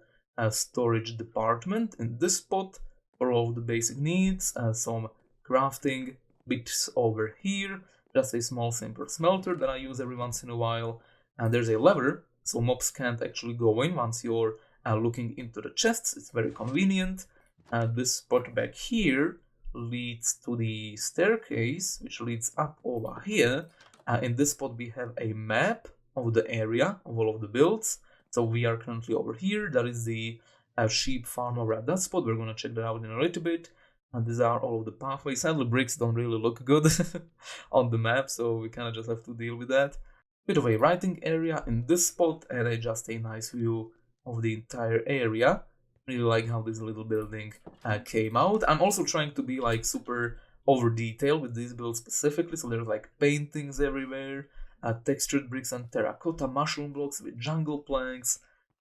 storage department in this spot for all of the basic needs. Some crafting bits over here, just a small simple smelter that I use every once in a while. And there's a lever, so mobs can't actually go in once you're looking into the chests. It's very convenient. This spot back here leads to the staircase, which leads up over here. In this spot we have a map of the area of all of the builds. So we are currently over here. That is the sheep farm over at that spot. We're gonna check that out in a little bit. And these are all of the pathways. Sadly, bricks don't really look good on the map, so we kind of just have to deal with that. Bit of a writing area in this spot, and just a nice view of the entire area. Really like how this little building came out. I'm also trying to be like super over detailed with these builds specifically, so there's like paintings everywhere, textured bricks and terracotta mushroom blocks with jungle planks.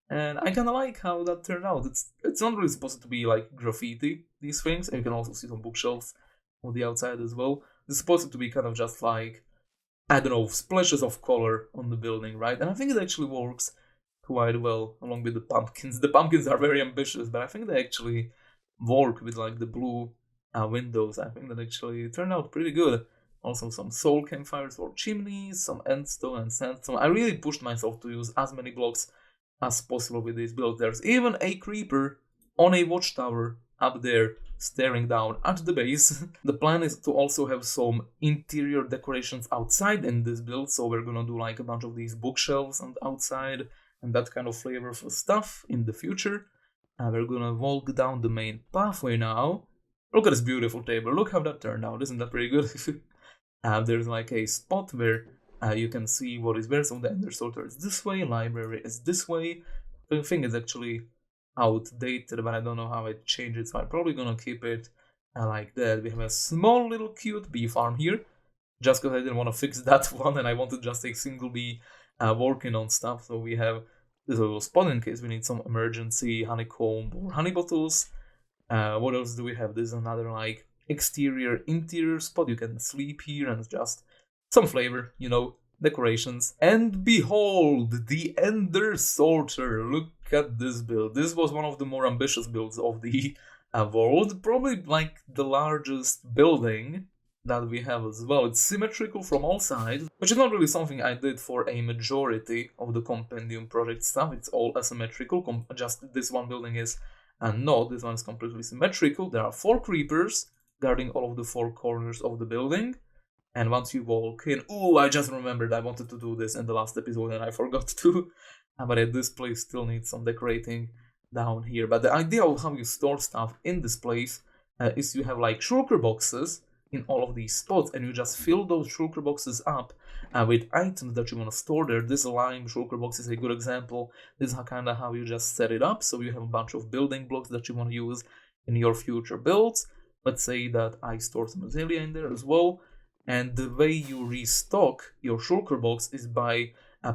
And I kind of like how that turned out. It's not really supposed to be like graffiti, these things. And you can also see some bookshelves on the outside as well. It's supposed to be kind of just like, I don't know, splashes of color on the building, right? And I think it actually works quite well along with the pumpkins. The pumpkins are very ambitious, but I think they actually work with like the blue windows. I think that actually turned out pretty good. Also some soul campfires for chimneys, some endstone and sandstone. I really pushed myself to use as many blocks as possible with this build. There's even a creeper on a watchtower up there staring down at the base. The plan is to also have some interior decorations outside in this build, so we're gonna do like a bunch of these bookshelves on the outside and that kind of flavorful stuff in the future. We're gonna walk down the main pathway now. Look at this beautiful table. Look how that turned out. Isn't that pretty good? There's like a spot where you can see what is where. So the ender sorter is this way, library is this way. The thing is actually outdated, but I don't know how I change it, so I'm probably gonna keep it like that. We have a small little cute bee farm here, just because I didn't want to fix that one and I wanted just a single bee working on stuff. So we have this little spot in case we need some emergency honeycomb or honey bottles. What else do we have? This is another like exterior interior spot. You can sleep here and just some flavor, you know, decorations. And behold, the ender sorter. Look at this build. This was one of the more ambitious builds of the world, probably like the largest building that we have as well. It's symmetrical from all sides, which is not really something I did for a majority of the Compendium Project stuff. It's all asymmetrical, just this one building is not. This one is completely symmetrical. There are 4 creepers guarding all of the 4 corners of the building. And once you walk in, oh, I just remembered I wanted to do this in the last episode and I forgot to. But this place still needs some decorating down here. But the idea of how you store stuff in this place is you have like shulker boxes in all of these spots, and you just fill those shulker boxes up with items that you want to store there. This lime shulker box is a good example. This is kind of how you just set it up. So you have a bunch of building blocks that you want to use in your future builds. Let's say that I store some azalea in there as well. And the way you restock your shulker box is by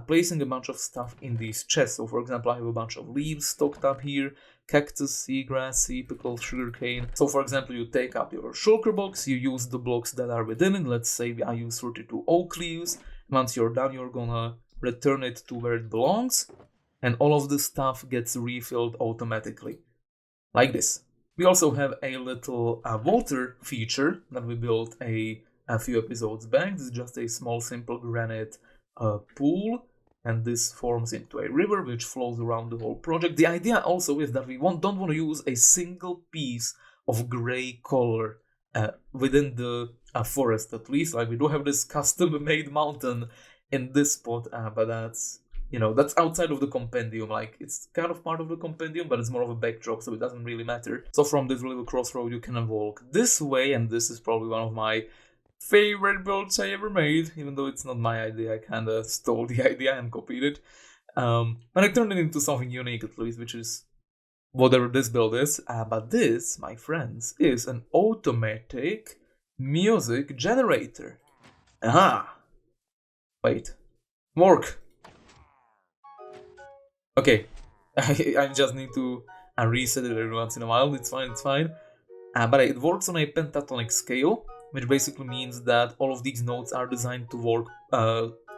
placing a bunch of stuff in these chests. So for example, I have a bunch of leaves stocked up here, cactus, seagrass, sea pickle, sugarcane. So for example, you take up your shulker box, you use the blocks that are within it. Let's say I use 32 oak leaves. Once you're done, you're gonna return it to where it belongs, and all of the stuff gets refilled automatically, like this. We also have a little water feature that we built a few episodes back. This is just a small, simple granite pool, and this forms into a river which flows around the whole project. The idea also is that we don't want to use a single piece of gray color within the forest, at least. Like, we do have this custom-made mountain in this spot, but that's, you know, that's outside of the compendium. Like, it's kind of part of the compendium, but it's more of a backdrop, so it doesn't really matter. So from this little crossroad, you can walk this way, and this is probably one of my favorite builds I ever made, even though it's not my idea. I kind of stole the idea and copied it. But I turned it into something unique, at least, which is whatever this build is. But this, my friends, is an automatic music generator. Aha! Wait. Work! Okay. I just need to reset it every once in a while. It's fine, it's fine. But it works on a pentatonic scale, which basically means that all of these notes are designed to work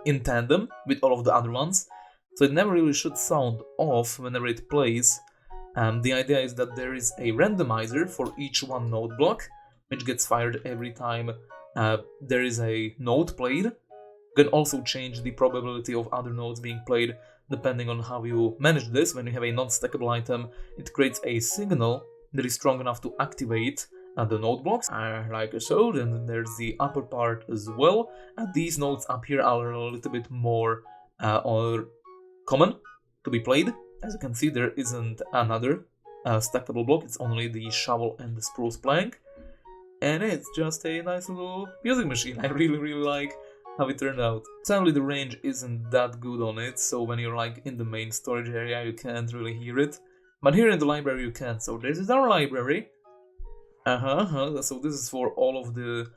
in tandem with all of the other ones. So it never really should sound off whenever it plays. The idea is that there is a randomizer for each one note block, which gets fired every time there is a note played. You can also change the probability of other notes being played depending on how you manage this. When you have a non-stackable item, it creates a signal that is strong enough to activate the note blocks, like so. Then there's the upper part as well. These notes up here are a little bit more or common to be played. As you can see, there isn't another stackable block, it's only the shovel and the spruce plank. And it's just a nice little music machine. I really like how it turned out. Sadly, the range isn't that good on it, so when you're like in the main storage area, you can't really hear it. But here in the library, you can. So this is our library. So this is for all of the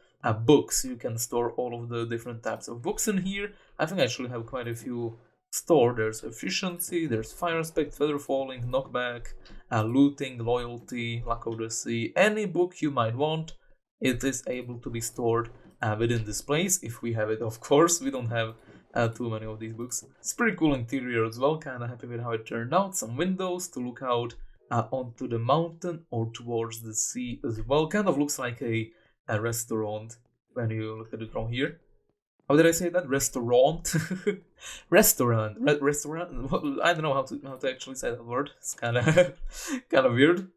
books. You can store all of the different types of books in here. I think I actually have quite a few stored. There's efficiency, there's fire aspect, feather falling, knockback, looting, loyalty, luck of the sea. Any book you might want, it is able to be stored within this place, if we have it, of course. We don't have too many of these books. It's pretty cool interior as well, kinda happy with how it turned out. Some windows to look out onto the mountain or towards the sea as well. Kind of looks like a restaurant when you look at it from here. How did I say that? Restaurant? Restaurant. Restaurant? I don't know how to actually say that word. It's kinda kinda weird.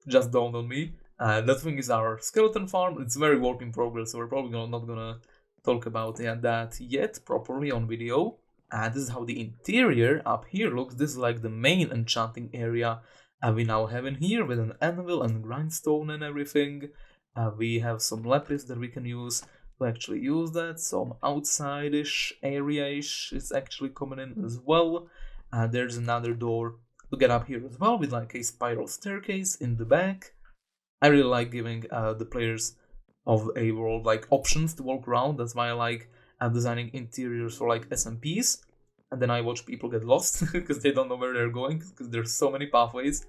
Just dawned on me. That thing is our skeleton farm. It's very work in progress, so we're probably not gonna talk about that yet properly on video. This is how the interior up here looks. This is like the main enchanting area we now have in here, with an anvil and grindstone and everything. We have some lapis that we can use to actually use that. Some outside-ish area-ish is actually coming in as well. There's another door to get up here as well, with like a spiral staircase in the back. I really like giving the players of a world like options to walk around. That's why I like designing interiors for like SMPs. And then I watch people get lost because they don't know where they're going, because there's so many pathways.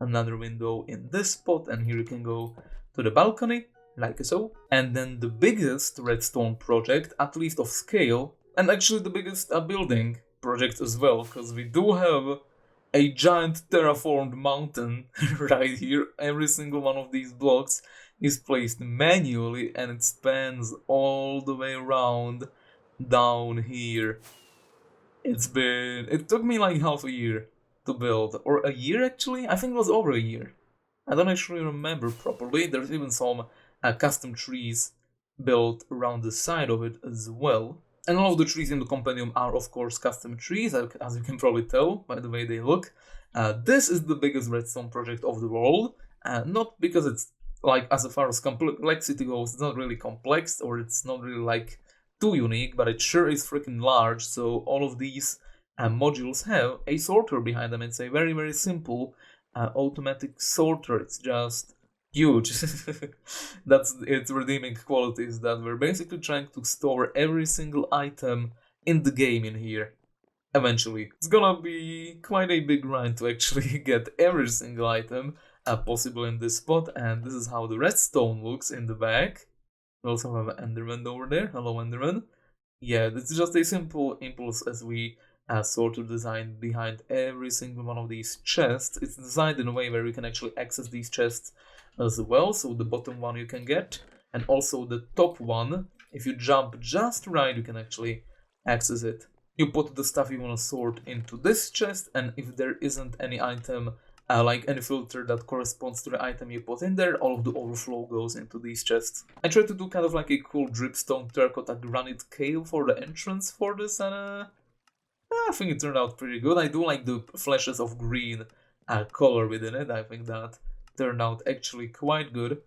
Another window in this spot, and here you can go to the balcony, like so. And then the biggest redstone project, at least of scale, and actually the biggest building project as well, because we do have a giant terraformed mountain right here. Every single one of these blocks is placed manually, and it spans all the way around down here. It took me like half a year to build, or a year actually? I think it was over a year. I don't actually remember properly. There's even some custom trees built around the side of it as well. And all of the trees in the Compendium are, of course, custom trees, as you can probably tell by the way they look. This is the biggest redstone project of the world. Not because it's, like, as far as complexity goes, it's not really complex, or it's not really, like, too unique, but it sure is freaking large. So all of these modules have a sorter behind them. It's a very simple automatic sorter. It's just huge. That's its redeeming qualities, that we're basically trying to store every single item in the game in here. Eventually, it's gonna be quite a big grind to actually get every single item possible in this spot. And this is how the redstone looks in the back. We also have an Enderman over there. Hello, Enderman. Yeah, this is just a simple impulse as we sort of design behind every single one of these chests. It's designed in a way where you can actually access these chests as well. So the bottom one you can get, and also the top one, if you jump just right, you can actually access it. You put the stuff you want to sort into this chest, and if there isn't any item, like any filter that corresponds to the item you put in there, all of the overflow goes into these chests. I tried to do kind of like a cool dripstone terracotta granite cave for the entrance for this, and I think it turned out pretty good. I do like the flashes of green color within it. I think that turned out actually quite good.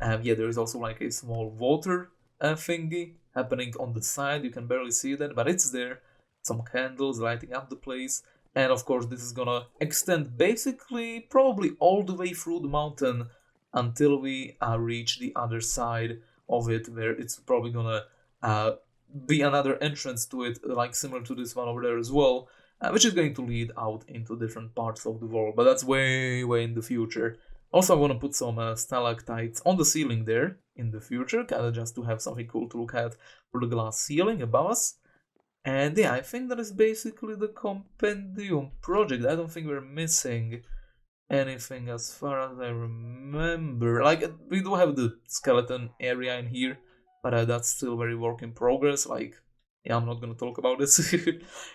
Yeah, there is also like a small water thingy happening on the side. You can barely see that, but it's there. Some candles lighting up the place. And of course, this is gonna extend basically probably all the way through the mountain until we reach the other side of it, where it's probably gonna be another entrance to it, like similar to this one over there as well, which is going to lead out into different parts of the world, but that's way in the future. Also, I want to put some stalactites on the ceiling there in the future, kind of just to have something cool to look at for the glass ceiling above us. And yeah, I think that is basically the Compendium Project. I don't think we're missing anything as far as I remember. Like, we do have the skeleton area in here, but that's still very work in progress. Like, yeah, I'm not gonna talk about this.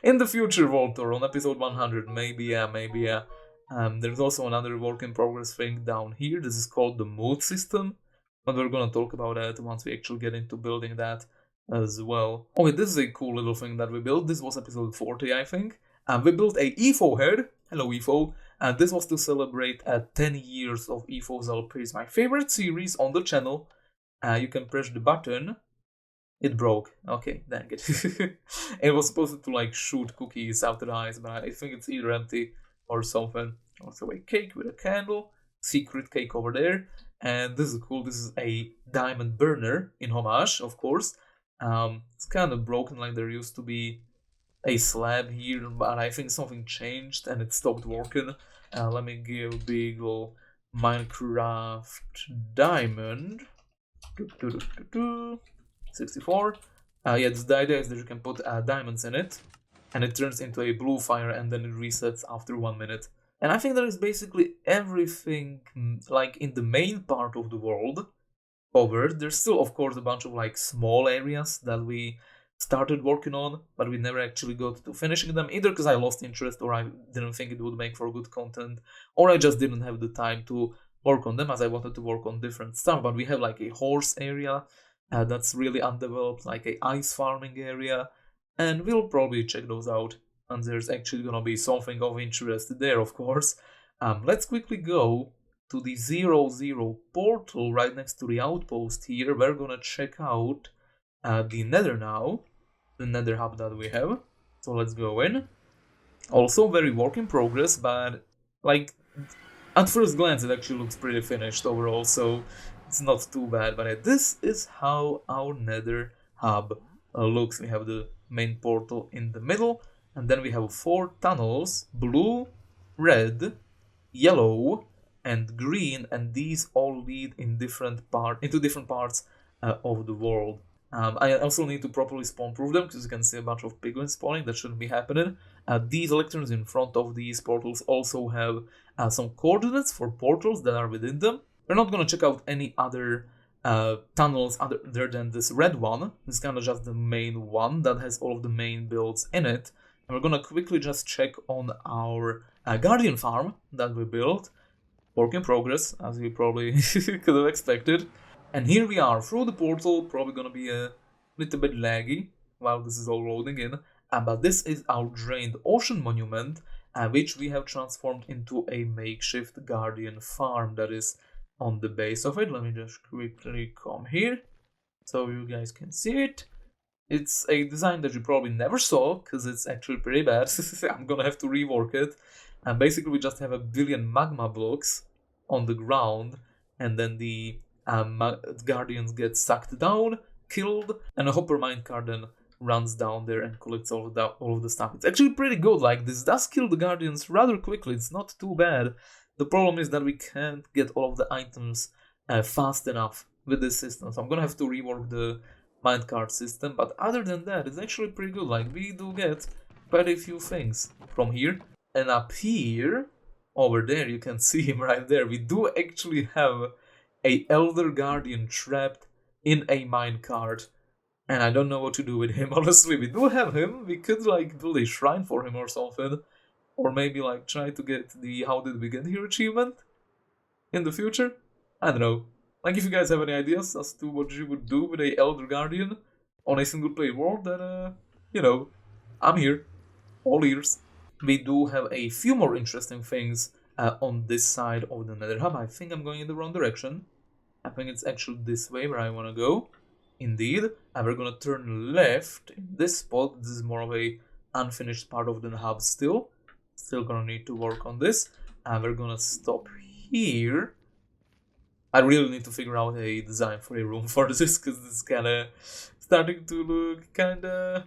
In the future, Walter, on episode 100, maybe, yeah. There's also another work in progress thing down here. This is called the mood system, but we're gonna talk about that once we actually get into building that as well. Okay, this is a cool little thing that we built. This was episode 40, I think. We built a EFO head. Hello, EFO. And this was to celebrate 10 years of EFO's LP, my favorite series on the channel. You can press the button. It broke. Okay, dang it. It was supposed to like shoot cookies out of the eyes, but I think it's either empty or something. Also a cake with a candle. Secret cake over there. And this is cool. This is a diamond burner in homage, of course. It's kind of broken, like there used to be a slab here, but I think something changed and it stopped working. Let me give Bygl Minecraft Diamond 64. Yeah, the idea is that you can put diamonds in it, and it turns into a blue fire, and then it resets after 1 minute. And I think that is basically everything, like in the main part of the world covered. There's still, of course, a bunch of like small areas that we started working on, but we never actually got to finishing them, either because I lost interest or I didn't think it would make for good content, or I just didn't have the time to work on them as I wanted to work on different stuff. But we have like a horse area that's really undeveloped, like a ice farming area, and we'll probably check those out, and there's actually gonna be something of interest there, of course. Let's quickly go to the 00 portal right next to the outpost here. We're gonna check out the Nether now, the Nether hub that we have. So let's go in. Also very work in progress, but like at first glance it actually looks pretty finished overall, so it's not too bad. But this is how our Nether hub looks. We have the main portal in the middle, and then we have 4 tunnels: blue, red, yellow, and green, and these all lead in different parts of the world. I also need to properly spawn-proof them, because you can see a bunch of piglins spawning. That shouldn't be happening. These electrons in front of these portals also have some coordinates for portals that are within them. We're not going to check out any other tunnels other than this red one. This is kind of just the main one that has all of the main builds in it. And we're going to quickly just check on our Guardian farm that we built. Work in progress, as you probably could have expected. And here we are through the portal, probably gonna be a little bit laggy while this is all loading in. But this is our drained ocean monument, which we have transformed into a makeshift guardian farm that is on the base of it. Let me just quickly come here so you guys can see it. It's a design that you probably never saw, because it's actually pretty bad. I'm gonna have to rework it. And basically we just have a billion magma blocks on the ground, and then the guardians get sucked down, killed, and a hopper minecart then runs down there and collects all of the stuff. It's actually pretty good. Like, this does kill the guardians rather quickly. It's not too bad. The problem is that we can't get all of the items fast enough with this system, so I'm gonna have to rework the minecart system. But other than that, it's actually pretty good. Like, we do get quite a few things from here. And up here, over there, you can see him right there. We do actually have a Elder Guardian trapped in a minecart, and I don't know what to do with him. Honestly, we do have him. We could like build a shrine for him or something, or maybe like try to get the "How did we get here" achievement in the future. I don't know. Like, if you guys have any ideas as to what you would do with a Elder Guardian on a single player world, then you know, I'm here, all ears. We do have a few more interesting things on this side of the Nether hub. I think I'm going in the wrong direction. I think it's actually this way where I want to go. Indeed. And we're going to turn left in this spot. This is more of a unfinished part of the hub still. Still going to need to work on this. And we're going to stop here. I really need to figure out a design for a room for this, because this is kinda starting to look kinda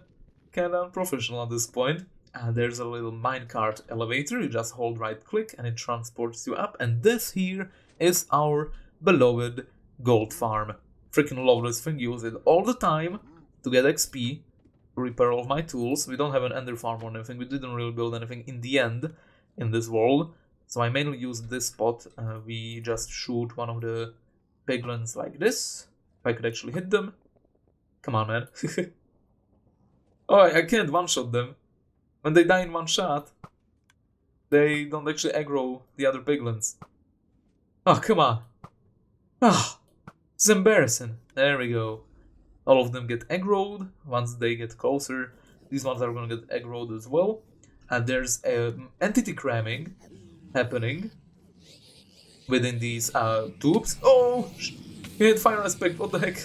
unprofessional at this point. There's a little minecart elevator. You just hold right click and it transports you up, and this here is our beloved gold farm. Freaking love this thing, use it all the time to get XP, to repair all of my tools. We don't have an ender farm or anything, we didn't really build anything in the end in this world, so I mainly use this spot. We just shoot one of the piglins like this. If I could actually hit them. Come on, man. Oh, I can't one-shot them. When they die in one shot, they don't actually aggro the other piglins. Oh, come on. Ah, it's embarrassing. There we go. All of them get aggroed once they get closer. These ones are gonna get aggroed as well. And there's entity cramming happening within these tubes. Oh, he had fire aspect. What the heck?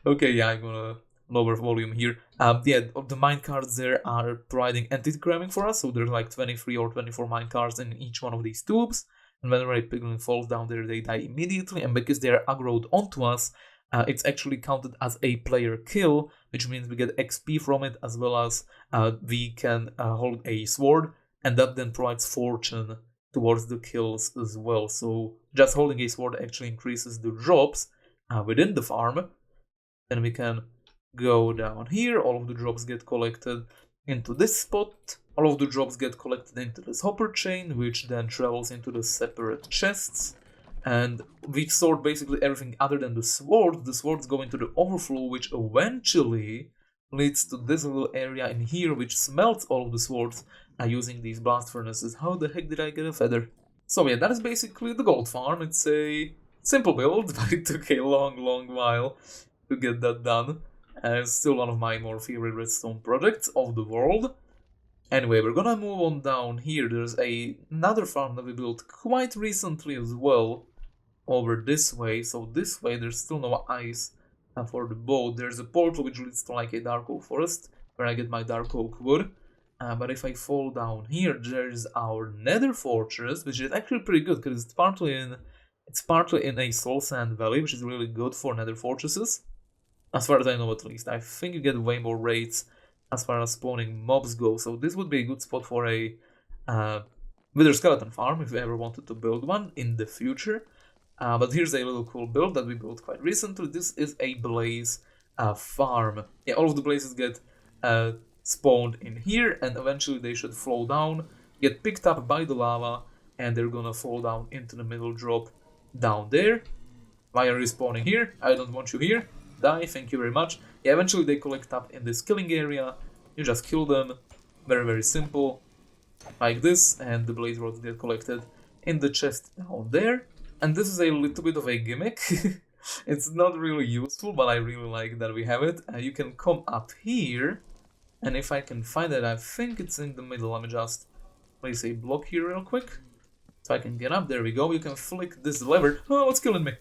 Okay, yeah, I'm gonna lower volume here. Yeah, the minecarts there are providing entity cramming for us, so there's like 23 or 24 minecarts in each one of these tubes, and whenever a piglin falls down there, they die immediately, and because they are aggroed onto us, it's actually counted as a player kill, which means we get XP from it, as well as we can hold a sword, and that then provides fortune towards the kills as well. So just holding a sword actually increases the drops within the farm. Then we can go down here, all of the drops get collected into this spot, all of the drops get collected into this hopper chain, which then travels into the separate chests, and we sort basically everything other than the sword. The swords go into the overflow, which eventually leads to this little area in here, which smelts all of the swords using these blast furnaces. How the heck did I get a feather? So yeah, that is basically the gold farm. It's a simple build, but it took a long while to get that done. It's still one of my more favorite redstone projects of the world. Anyway, we're gonna move on down here. There's another farm that we built quite recently as well, over this way. So this way there's still no ice for the boat. There's a portal which leads to like a dark oak forest, where I get my dark oak wood. But if I fall down here, there's our nether fortress, which is actually pretty good, because it's partly in a soul sand valley, which is really good for nether fortresses. As far as I know, at least. I think you get way more rates as far as spawning mobs go, so this would be a good spot for a wither skeleton farm if you ever wanted to build one in the future. But here's a little cool build that we built quite recently. This is a blaze farm. Yeah, all of the blazes get spawned in here, and eventually they should flow down, get picked up by the lava, and they're gonna fall down into the middle drop down there. Why are you spawning here? I don't want you here. Die, thank you very much. Yeah, eventually they collect up in this killing area. You just kill them. Very simple. Like this, and the blaze rods get collected in the chest down there. And this is a little bit of a gimmick. It's not really useful, but I really like that we have it. You can come up here, and if I can find it, I think it's in the middle. Let me just place a block here real quick, so I can get up. There we go. You can flick this lever. Oh, what's killing me?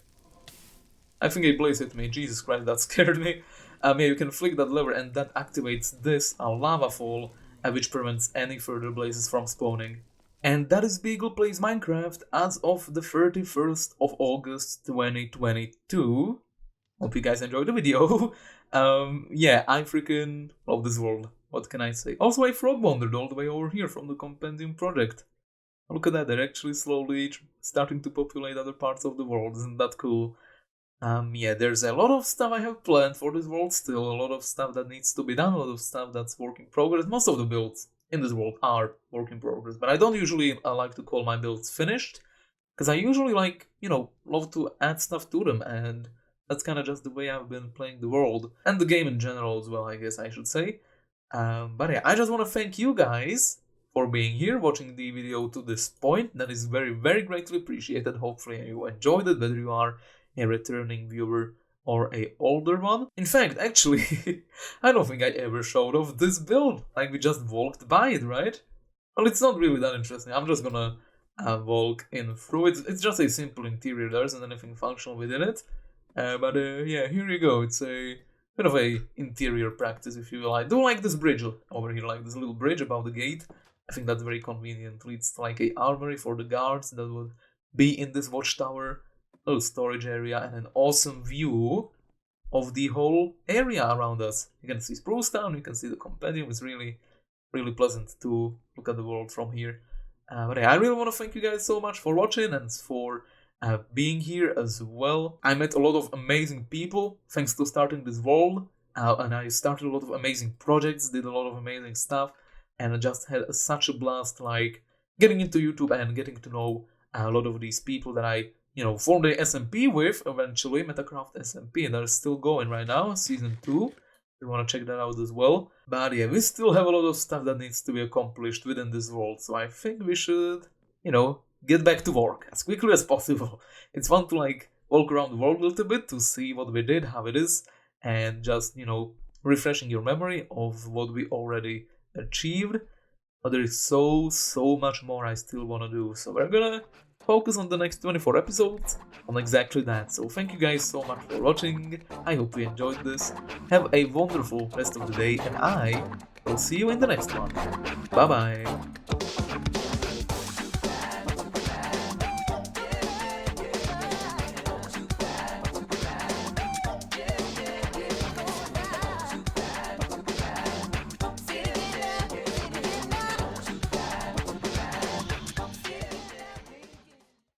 I think a blaze hit me. Jesus Christ, that scared me. Yeah, you can flick that lever, and that activates this lava fall, which prevents any further blazes from spawning. And that is Bygl Plays Minecraft as of the 31st of August 2022. Hope you guys enjoyed the video. Yeah, I freaking love this world. What can I say? Also, a frog wandered all the way over here from the Compendium Project. Look at that, they're actually slowly starting to populate other parts of the world. Isn't that cool? Yeah, there's a lot of stuff I have planned for this world still, a lot of stuff that needs to be done, a lot of stuff that's work in progress. Most of the builds in this world are work in progress, but I don't usually like to call my builds finished, because I usually love to add stuff to them, and that's kind of just the way I've been playing the world, and the game in general as well, I guess I should say. But yeah, I just want to thank you guys for being here, watching the video to this point. That is very greatly appreciated. Hopefully you enjoyed it, whether you are a returning viewer or a older one. In fact, actually, I don't think I ever showed off this build. Like, we just walked by it, right? Well, it's not really that interesting. I'm just gonna walk in through it. It's just a simple interior. There isn't anything functional within it. But yeah, here you go. It's a bit of a interior practice, if you will. I do like this bridge over here, like this little bridge above the gate. I think that's very convenient. Leads to like a armory for the guards that would be in this watchtower. little storage area, and an awesome view of the whole area around us. You can see Spruce Town, you can see the Compendium. It's really, really pleasant to look at the world from here. But yeah, I really want to thank you guys so much for watching and for being here as well. I met a lot of amazing people thanks to starting this world, and I started a lot of amazing projects, did a lot of amazing stuff, and I just had such a blast, like getting into YouTube and getting to know a lot of these people that I formed a SMP with eventually, Metacraft SMP, and they're still going right now, season 2. If you want to check that out as well. But yeah, we still have a lot of stuff that needs to be accomplished within this world, so I think we should, get back to work as quickly as possible. It's fun to like walk around the world a little bit to see what we did, how it is, and just, refreshing your memory of what we already achieved. But there is so much more I still want to do, so we're gonna focus on the next 24 episodes on exactly that. So thank you guys so much for watching. I hope you enjoyed this. Have a wonderful rest of the day, and I will see you in the next one. Bye bye.